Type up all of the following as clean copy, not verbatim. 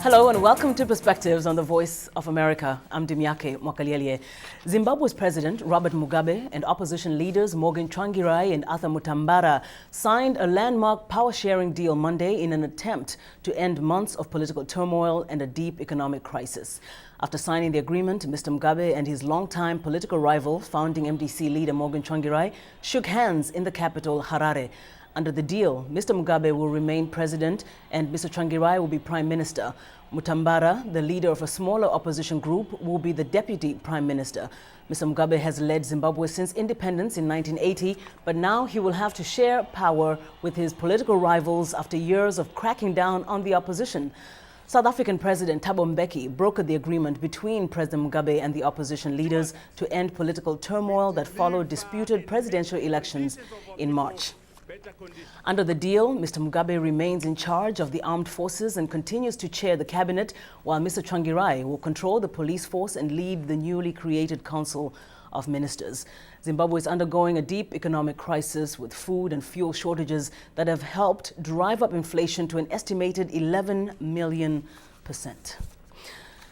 Hello and welcome to Perspectives on the Voice of America. I'm Dimyake Mwakaliele. Zimbabwe's President Robert Mugabe and opposition leaders Morgan Tsvangirai and Arthur Mutambara signed a landmark power-sharing deal Monday in an attempt to end months of political turmoil and a deep economic crisis. After signing the agreement, Mr. Mugabe and his longtime political rival, founding MDC leader Morgan Tsvangirai, shook hands in the capital, Harare. Under the deal, Mr. Mugabe will remain president and Mr. Tsvangirai will be prime minister. Mutambara, the leader of a smaller opposition group, will be the deputy prime minister. Mr. Mugabe has led Zimbabwe since independence in 1980, but now he will have to share power with his political rivals after years of cracking down on the opposition. South African President Thabo Mbeki brokered the agreement between President Mugabe and the opposition leaders to end political turmoil that followed disputed presidential elections in March. Under the deal, Mr. Mugabe remains in charge of the armed forces and continues to chair the cabinet, while Mr. Tsvangirai will control the police force and lead the newly created Council of Ministers. Zimbabwe is undergoing a deep economic crisis with food and fuel shortages that have helped drive up inflation to an estimated 11 million%.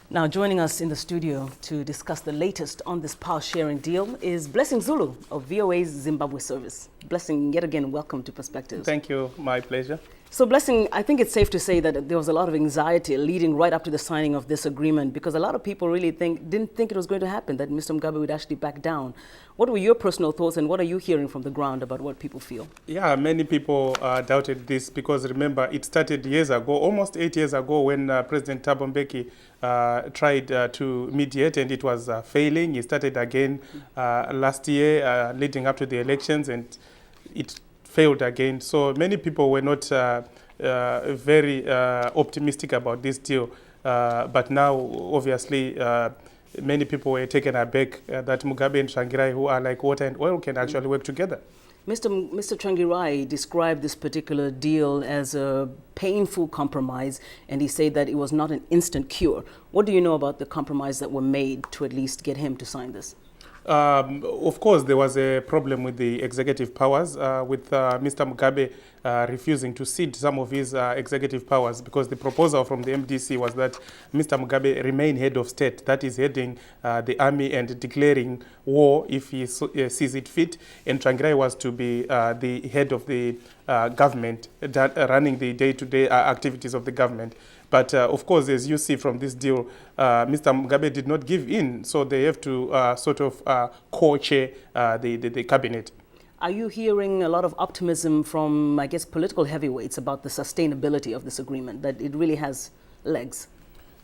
Now, joining us in the studio to discuss the latest on this power-sharing deal is Blessing Zulu of VOA's Zimbabwe service. Blessing, yet again, welcome to Perspectives. Thank you. My pleasure. So, Blessing, I think it's safe to say that there was a lot of anxiety leading right up to the signing of this agreement because a lot of people really didn't think it was going to happen, that Mr. Mugabe would actually back down. What were your personal thoughts and what are you hearing from the ground about what people feel? Yeah, many people doubted this because remember, it started years ago, almost 8 years ago when President Thabo Mbeki tried to mediate and it was failing. He started again last year leading up to the elections and it failed again. So many people were not very optimistic about this deal. But now, obviously, many people were taken aback that Mugabe and Tsvangirai, who are like water and oil, can actually work together. Mr. Tsvangirai described this particular deal as a painful compromise, and he said that it was not an instant cure. What do you know about the compromise that were made to at least get him to sign this? Of course, there was a problem with the executive powers, with Mr. Mugabe refusing to cede some of his executive powers because the proposal from the MDC was that Mr. Mugabe remain head of state, that is heading the army and declaring war if he sees it fit, and Tsvangirai was to be the head of the government, running the day-to-day activities of the government. But of course, as you see from this deal, Mr. Mugabe did not give in, so they have to sort of co-chair the cabinet. Are you hearing a lot of optimism from, I guess, political heavyweights about the sustainability of this agreement, that it really has legs?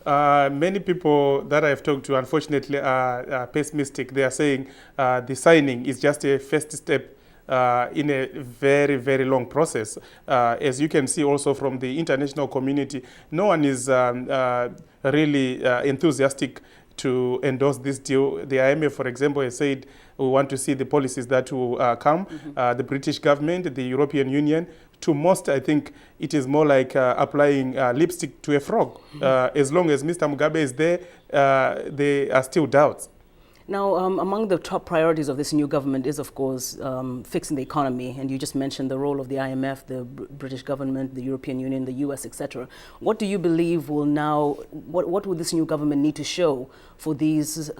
Many people that I've talked to, unfortunately, are pessimistic. They are saying the signing is just a first step in a very, very long process. As you can see also from the international community, no one is really enthusiastic to endorse this deal. The IMF, for example, has said we want to see the policies that will come. The British government, the European Union. To most, I think it is more like applying lipstick to a frog. As long as Mr. Mugabe is there, there are still doubts. Now, among the top priorities of this new government is, of course, fixing the economy. And you just mentioned the role of the IMF, the British government, the European Union, the US, etc. What do you believe will now, what will this new government need to show for these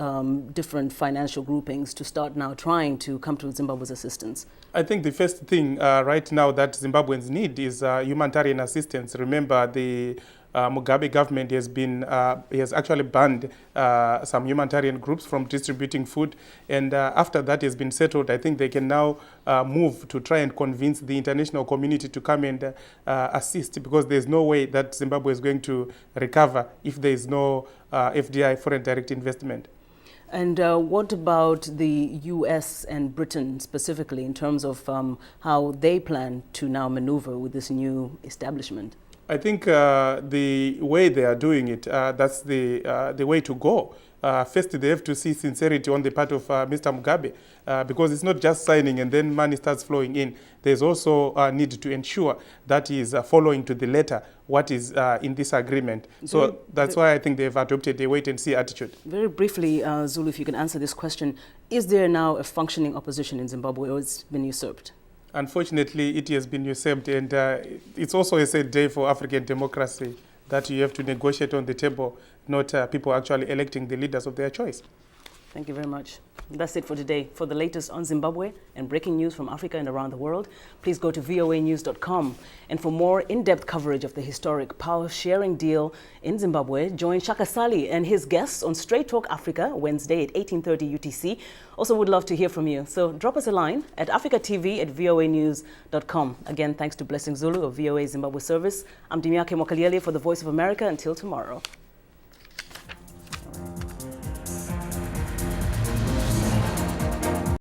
different financial groupings to start now trying to come to Zimbabwe's assistance? I think the first thing right now that Zimbabweans need is humanitarian assistance. Remember, the Mugabe government has actually banned some humanitarian groups from distributing food, and after that has been settled, I think they can now move to try and convince the international community to come and assist, because there's no way that Zimbabwe is going to recover if there is no FDI, foreign direct investment. And what about the US and Britain specifically in terms of how they plan to now maneuver with this new establishment? I think the way they are doing it, that's the way to go. First, they have to see sincerity on the part of Mr. Mugabe, because it's not just signing and then money starts flowing in. There's also a need to ensure that he is following to the letter what is in this agreement. So that's why I think they've adopted a wait-and-see attitude. Very briefly, Zulu, if you can answer this question, is there now a functioning opposition in Zimbabwe, or it's been usurped? Unfortunately, it has been usurped, and it's also a sad day for African democracy that you have to negotiate on the table, not people actually electing the leaders of their choice. Thank you very much. That's it for today. For the latest on Zimbabwe and breaking news from Africa and around the world, please go to voanews.com. And for more in-depth coverage of the historic power-sharing deal in Zimbabwe, join Shaka Sali and his guests on Straight Talk Africa, Wednesday at 18:30 UTC. Also would love to hear from you. So drop us a line at africatv@voanews.com. Again, thanks to Blessing Zulu of VOA Zimbabwe Service. I'm Dimyake Mwakaliele for the Voice of America. Until tomorrow.